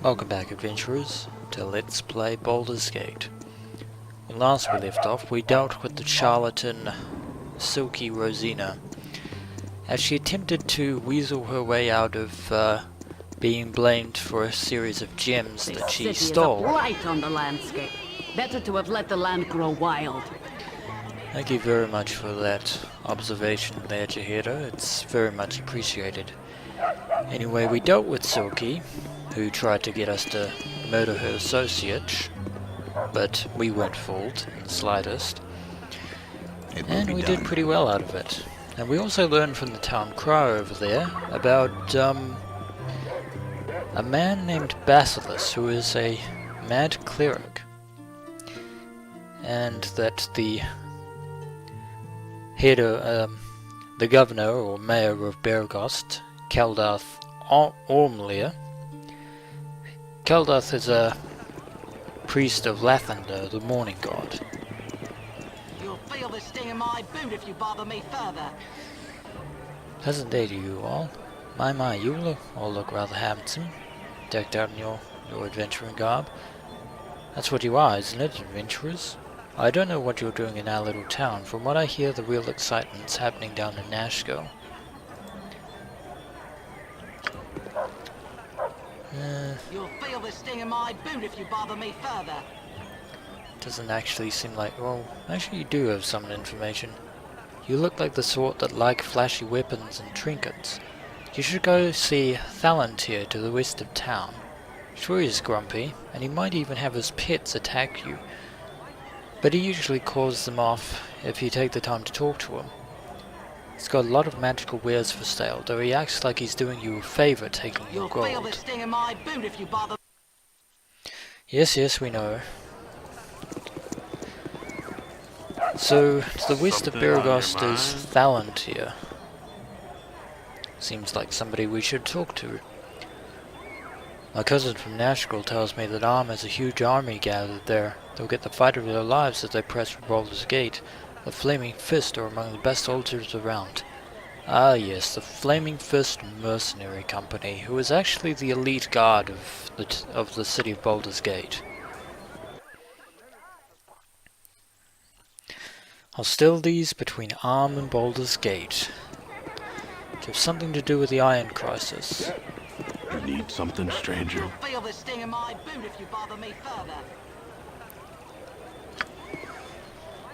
Welcome back, adventurers, to Let's Play Baldur's Gate. When last we left off, we dealt with the charlatan Silky Rosina, as she attempted to weasel her way out of being blamed for a series of gems that she stole. Is a blight on the landscape. Better to have let the land grow wild. Thank you very much for that observation there, Jahira. It's very much appreciated. Anyway, we dealt with Silky, who tried to get us to murder her associate, but we weren't fooled in the slightest. And we did pretty well out of it. And we also learned from the town crier over there about a man named Basilis, who is a mad cleric. And that the head of, the governor or mayor of Beregost, Karlat Ormlir. Karlat is a priest of Lathander, the morning god. You'll feel the sting in my boot if you bother me further. Pleasant day to you all. My, you all look rather handsome, decked out in your adventuring garb. That's what you are, isn't it, adventurers? I don't know what you're doing in our little town. From what I hear, the real excitement's happening down in Nashville. You'll feel the sting in my boot if you bother me further. Doesn't actually seem like... well, actually you do have some information. You look like the sort that like flashy weapons and trinkets. You should go see Thalantir to the west of town. Sure he's grumpy, and he might even have his pets attack you. But he usually calls them off if you take the time to talk to him. He's got a lot of magical wares for sale, though he acts like he's doing you a favor taking your gold. You'll feel the sting in my boot if you bother. Yes, we know. So, to the west of Beregost is Thalantir. Seems like somebody we should talk to. My cousin from Nashville tells me that Arm has a huge army gathered there. They'll get the fight of their lives as they press for Baldur's Gate. The Flaming Fist are among the best soldiers around. Ah yes, the Flaming Fist mercenary company, who is actually the elite guard of the city of Baldur's Gate. Hostilities between Arm and Baldur's Gate. To have something to do with the Iron Crisis. You need something, stranger? You'll feel the sting in my boot if you bother me further.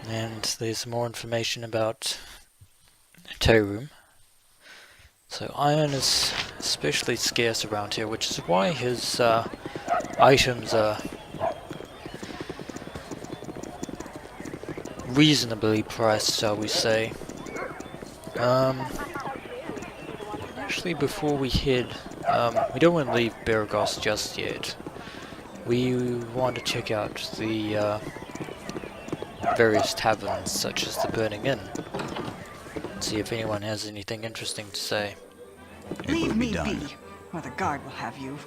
And there's more information about Tavern. So iron is especially scarce around here, which is why his items are reasonably priced, shall we say. Actually, before we head, we don't want to leave Beregost just yet. We want to check out the various taverns, such as the Burning Inn. See if anyone has anything interesting to say. Leave me be, or the guard will have you.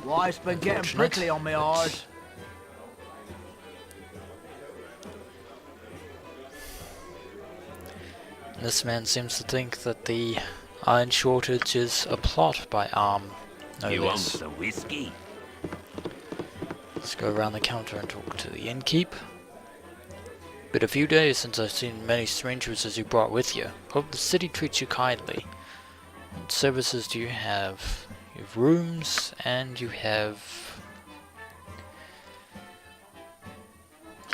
Life's been getting prickly on me eyes. This man seems to think that the iron shortage is a plot by Arm. No You want less. some whiskey? Let's go around the counter and talk to the innkeep. Been a few days since I've seen many strangers as you brought with you. Hope the city treats you kindly. What services do you have? You have rooms, and you have...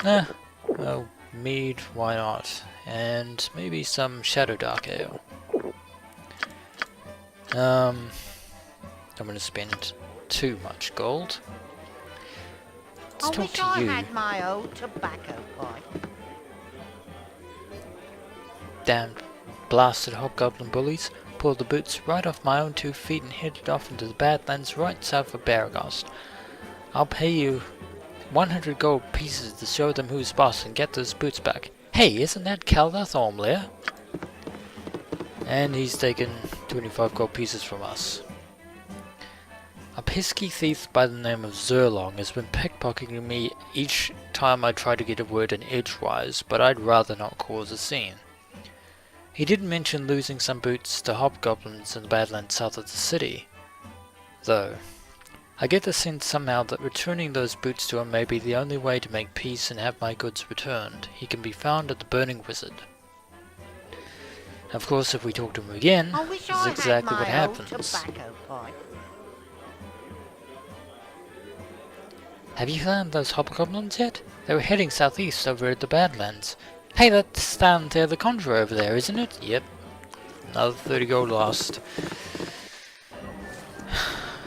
well, mead, why not? And maybe some Shadow Dark Ale. I'm gonna spend too much gold. Let's talk to you. I had my old tobacco pipe. Damned blasted hobgoblin bullies pulled the boots right off my own 2 feet and headed off into the Badlands right south of Beregost. I'll pay you 100 gold pieces to show them who's boss and get those boots back. Hey, isn't that Karlat Ormlir? And he's taken 25 gold pieces from us. A pesky thief by the name of Zurlong has been pickpocketing me each time I try to get a word in edgewise, but I'd rather not cause a scene. He did mention losing some boots to hobgoblins in the Badlands south of the city, though. I get the sense somehow that returning those boots to him may be the only way to make peace and have my goods returned. He can be found at the Burning Wizard. Of course, if we talk to him again, I wish this I is exactly had what my old happens. tobacco pipe. Have you found those hobgoblins yet? They were heading southeast over at the Badlands. Hey, that's down there, the Conjurer over there, isn't it? Yep. Another 30 gold lost.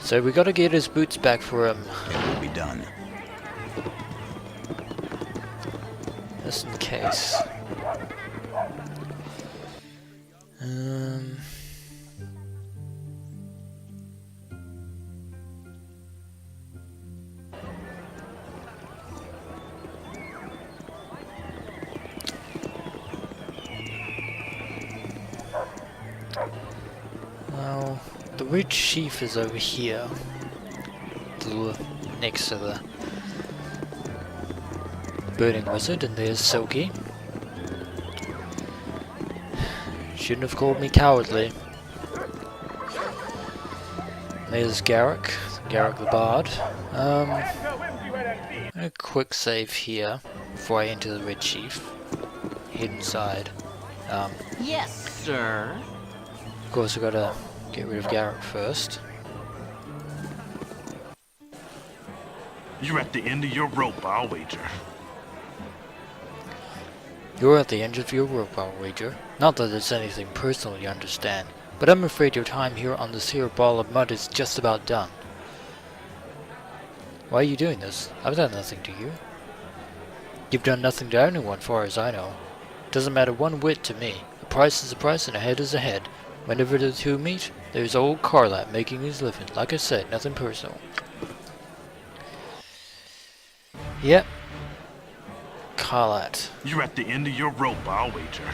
So we gotta get his boots back for him. It will be done. Just in case. Well, the Red Sheaf is over here, next to the Burning Wizard, and there's Silky. Shouldn't have called me cowardly. There's Garrick the Bard. A quick save here before I enter the Red Sheaf. Head inside. Yes, sir. Of course, we gotta get rid of Garrick first. You're at the end of your rope, I'll wager. You're at the end of your rope, I'll wager. Not that it's anything personal, you understand, but I'm afraid your time here on this here ball of mud is just about done. Why are you doing this? I've done nothing to you. You've done nothing to anyone, far as I know. Doesn't matter one whit to me. A price is a price and a head is a head. Whenever the two meet, there's old Karlat making his living. Like I said, nothing personal. Yep. Karlat. You're at the end of your rope, I'll wager.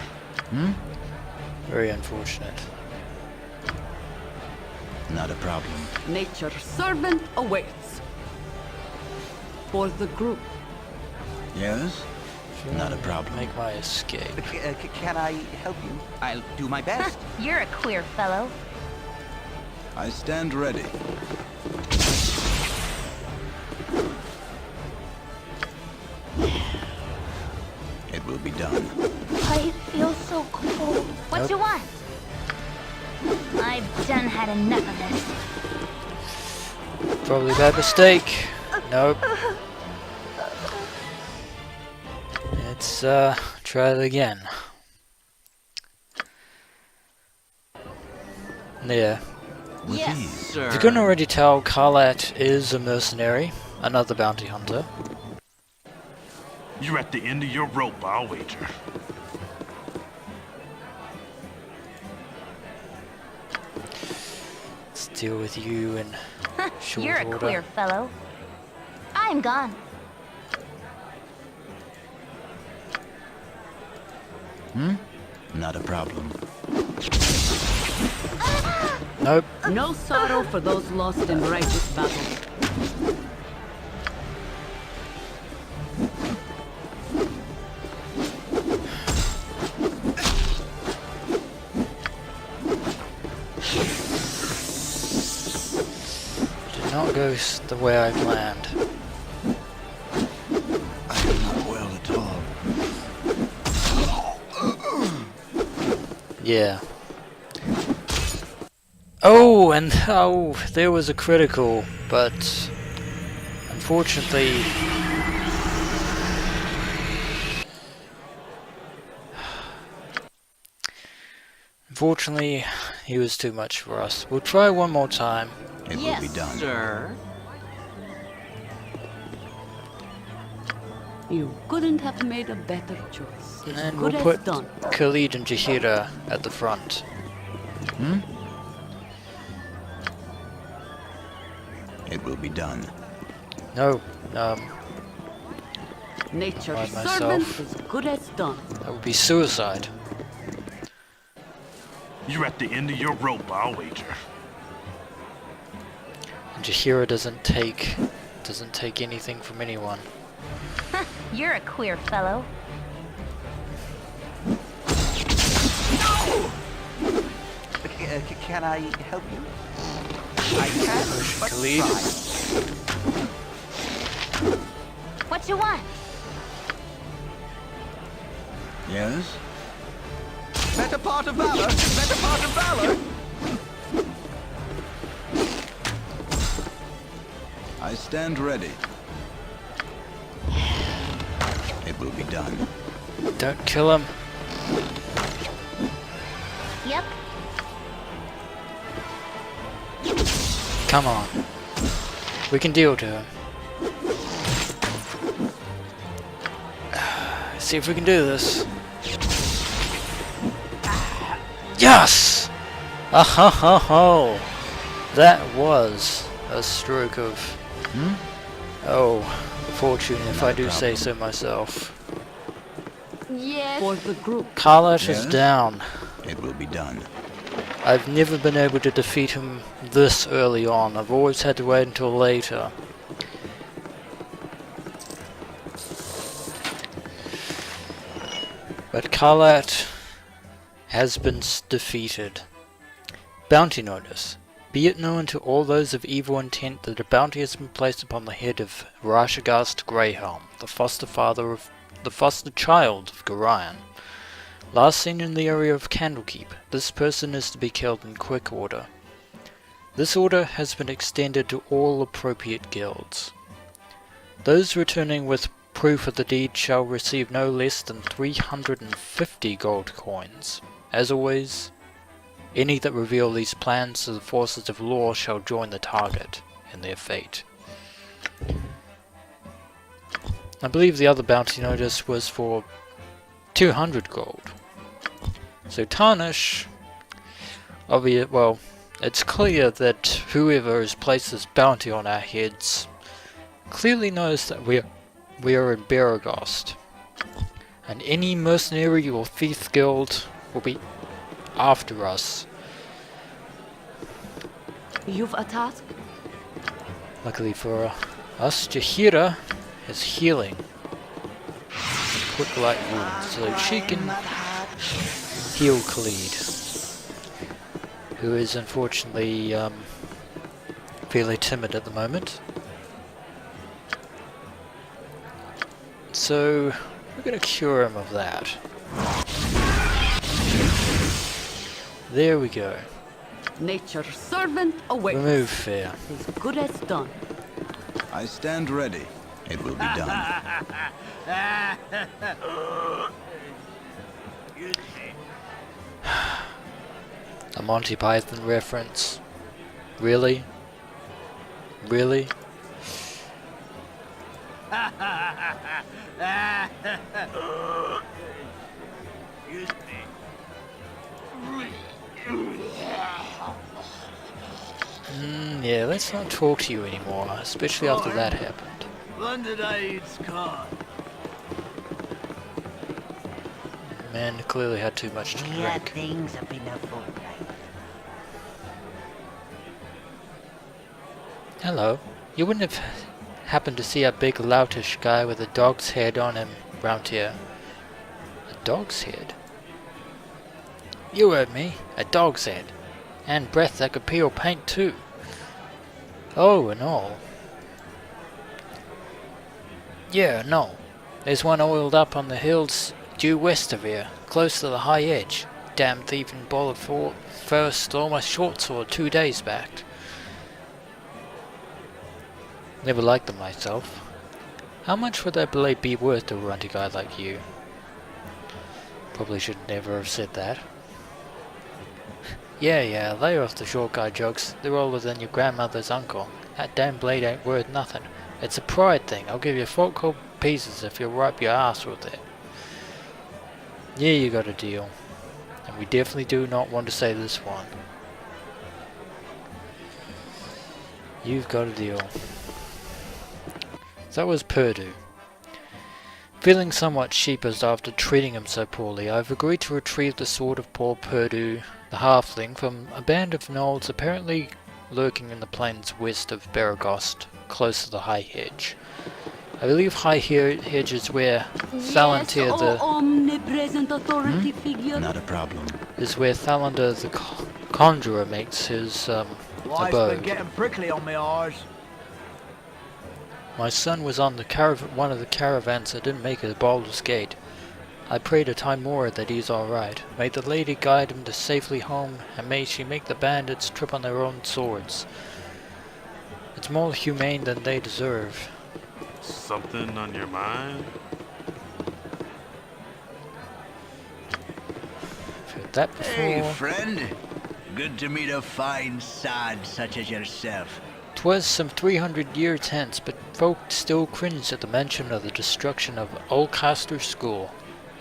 Very unfortunate. Not a problem. Nature's servant awaits. For the group. Yes? Not a problem. Make my escape. Can I help you? I'll do my best. You're a queer fellow. I stand ready. It will be done. I feel so cold. What Nope. you want? I've done had enough of this. Probably a bad mistake. Nope. Let's try it again. Yeah. With Yes, ease. sir. If you couldn't already tell, Karlat is a mercenary, another bounty hunter. You're at the end of your rope, I'll wager. Let's deal with you in short You're a order. queer fellow. I'm gone. Not a problem. Nope. No sorrow for those lost in righteous battle. Did not go the way I planned. I am not well at all. Yeah. Oh, and there was a critical, but unfortunately, he was too much for us. We'll try one more time. It Yes, will be done. sir. You couldn't have made a better choice. And It's then good we'll as put done. Khalid and Jahira at the front. It will be done. No, Nature's by servant myself. is good as done. that would be suicide. You're at the end of your rope, I'll wager. And Jahira doesn't take anything from anyone. You're a queer fellow. Can I help you? I can, but to lead. try. What you want? Yes? Better part of valor! Better part of valor! I stand ready. It will be done. Don't kill him. Yep. Come on. We can deal to him. See if we can do this. Yes! Ah ha ha ho! That was a stroke of fortune, if I do say so myself. Yes. For the group. Karlat Yes? is down. It will be done. I've never been able to defeat him this early on. I've always had to wait until later. But Karlat has been defeated. Bounty notice. Be it known to all those of evil intent that a bounty has been placed upon the head of Rashagast Greyhelm, the foster child of Gorion. Last seen in the area of Candlekeep, this person is to be killed in quick order. This order has been extended to all appropriate guilds. Those returning with proof of the deed shall receive no less than 350 gold coins. As always, any that reveal these plans to the forces of law shall join the target in their fate. I believe the other bounty notice was for 200 gold. So Tarnish, well, it's clear that whoever has placed this bounty on our heads clearly knows that we are in Beregost, and any mercenary or thief guild will be after us. You've a task? Luckily for us, Jahira is healing. Quick light wounds, so she can heal Khalid, who is unfortunately fairly timid at the moment. So we're going to cure him of that. There we go. Nature's servant awaits. Remove fear. As good as done. I stand ready. It will be done. A Monty Python reference. Really? Really? Yeah, let's not talk to you anymore, especially after that happened. London Aid's card. Man clearly had too much to Yeah, drink. things have been a fortnight. Hello. You wouldn't have happened to see a big loutish guy with a dog's head on him round here? A dog's head? You heard me. A dog's head. And breath that could peel paint too. Oh, and all. Yeah, no. There's one oiled up on the hills due west of here, close to the high edge. Damn thieving ball of fur stole my short sword 2 days back. Never liked them myself. How much would that blade be worth to a runty guy like you? Probably should never have said that. Yeah, lay off the short guy jokes. They're older than your grandmother's uncle. That damn blade ain't worth nothing. It's a pride thing. I'll give you 4 cold pieces if you'll wipe your ass with it. Yeah, you got a deal. And we definitely do not want to say this one. You've got a deal. That was Purdue. Feeling somewhat sheepish after treating him so poorly, I've agreed to retrieve the sword of poor Purdue, the halfling, from a band of gnolls apparently lurking in the plains west of Beregost, close to the High Hedge. I believe High Hedge is where Thalantir yes, the... omnipresent authority figure. Not a problem. is where Thalander the conjurer makes his Life's been abode. getting prickly on me eyes. My son was on the one of the caravans that didn't make it to Baldur's Gate. I pray to Timora that he's alright. May the lady guide him to safely home, and may she make the bandits trip on their own swords. It's more humane than they deserve. Something on your mind? I've heard that before. Hey, friend. Good to meet a fine sod such as yourself. 'Twas some 300 years hence, but folk still cringed at the mention of the destruction of Oldcaster School.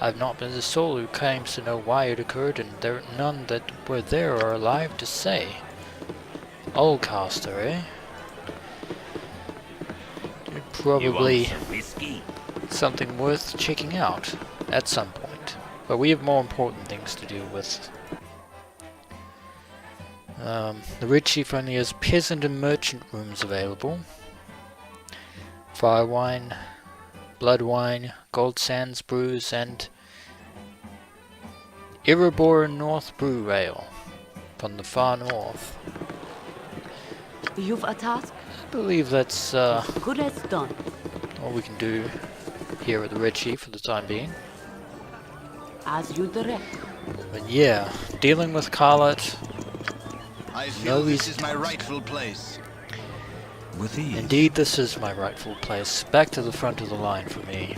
I've not been the soul who claims to know why it occurred, and there are none that were there are alive to say. Oldcaster, eh? Probably something worth checking out at some point, but we have more important things to deal with. The Red Sheaf only has peasant and merchant rooms available. Fire wine, blood wine, gold sands brews, and Erebor North Brew Ale from the far north. You've a task? I believe that's Good as done. all we can do here at the Red Sheaf for the time being. As you direct. But yeah, dealing with Karlat. I feel this is my rightful place. With ease. Indeed, this is my rightful place. Back to the front of the line for me.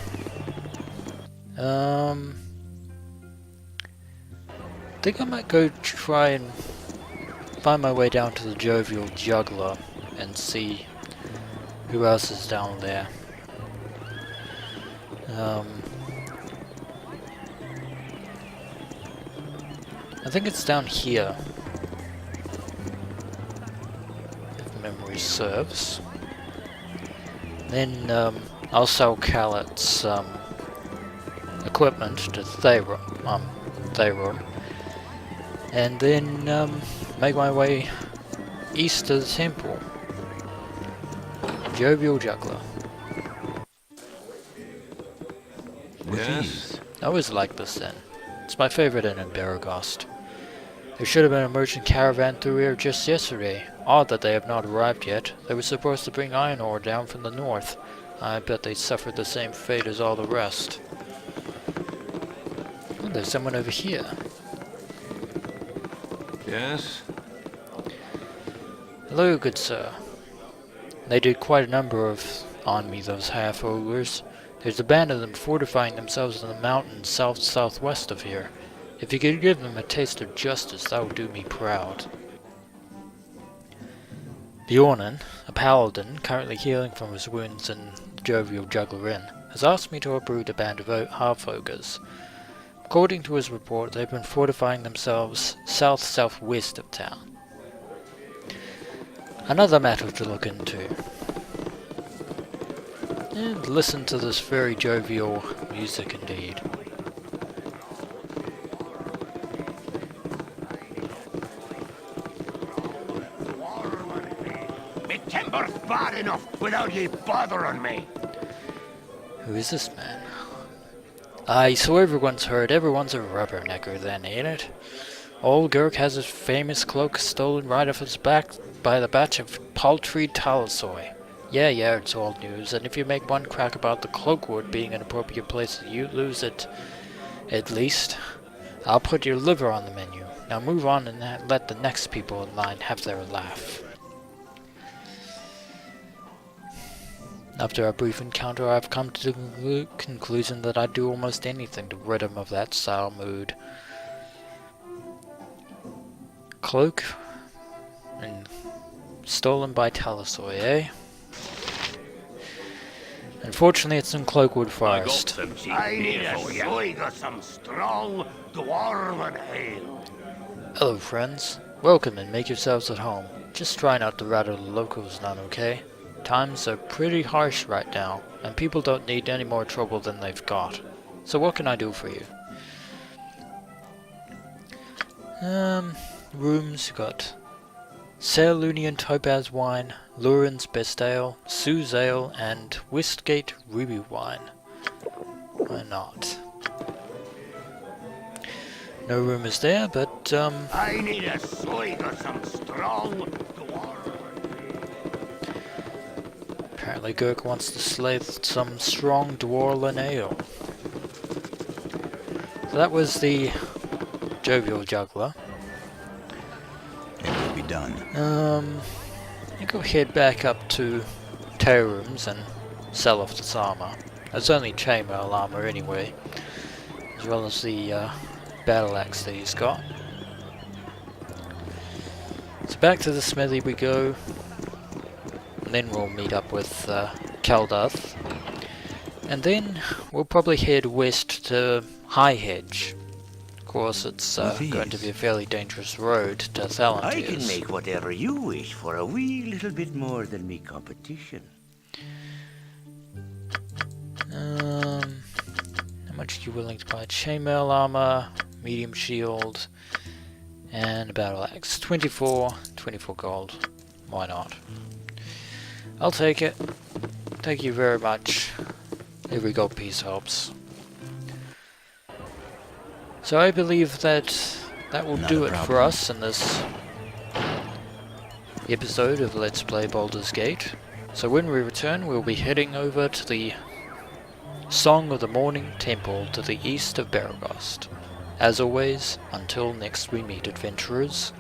I think I might go try and find my way down to the Jovial Juggler and see who else is down there. I think it's down here, if memory serves. Then I'll sell Karlat's equipment to Tavern, and then make my way east to the temple. Jovial Juggler. With ease. I always liked this then. It's my favorite inn in Beregost. There should have been a merchant caravan through here just yesterday. Odd that they have not arrived yet. They were supposed to bring iron ore down from the north. I bet they suffered the same fate as all the rest. Oh, there's someone over here. Yes? Hello, good sir. They did quite a number on me, those half-ogres. There's a band of them fortifying themselves in the mountains southwest of here. If you could give them a taste of justice, that would do me proud. Bjornen, a paladin, currently healing from his wounds in the Jovial Juggler Inn, has asked me to uproot a band of half-ogres. According to his report, they've been fortifying themselves southwest of town. Another matter to look into. And listen to this very jovial music indeed. Me timber's bad enough without ye bothering me. Who is this man? Aye, so everyone's heard. Everyone's a rubbernecker then, ain't it? Old Gurk has his famous cloak stolen right off his back by the batch of paltry Talasoi. Yeah, it's old news, and if you make one crack about the cloakwood being an appropriate place to lose it, at least, I'll put your liver on the menu. Now move on and let the next people in line have their laugh. After our brief encounter, I've come to the conclusion that I'd do almost anything to rid him of that sour mood. Cloak and stolen by Talasoi, eh? Unfortunately, it's in Cloakwood Forest. I need a swig of some strong dwarven ale. Hello, friends. Welcome and make yourselves at home. Just try not to rattle the locals none, okay? Times are pretty harsh right now, and people don't need any more trouble than they've got. So what can I do for you? Rooms, got Ceylonian Topaz Wine, Lurin's Best Ale, Sue's Ale, and Westgate Ruby Wine. Why not? No rumors there, but I need a swig of some strong dwarven. apparently Gurk wants to slay some strong Dwarlen ale. So that was the jovial juggler. It will be done. I think I'll head back up to Taverns and sell off this armor. It's only chainmail armor anyway, as well as the battle axe that he's got. So back to the smithy we go, and then we'll meet up with Kaldath, and then we'll probably head west to High Hedge. Of course, it's going to be a fairly dangerous road to Thalantiers. I can make whatever you wish for a wee little bit more than me competition. How much are you willing to buy? Chainmail armor, medium shield, and a battle axe. 24 gold. Why not? I'll take it. Thank you very much. Every gold piece helps. So I believe that will do it for us in this episode of Let's Play Baldur's Gate. So when we return, we'll be heading over to the Song of the Morning Temple to the east of Beregost. As always, until next we meet, adventurers,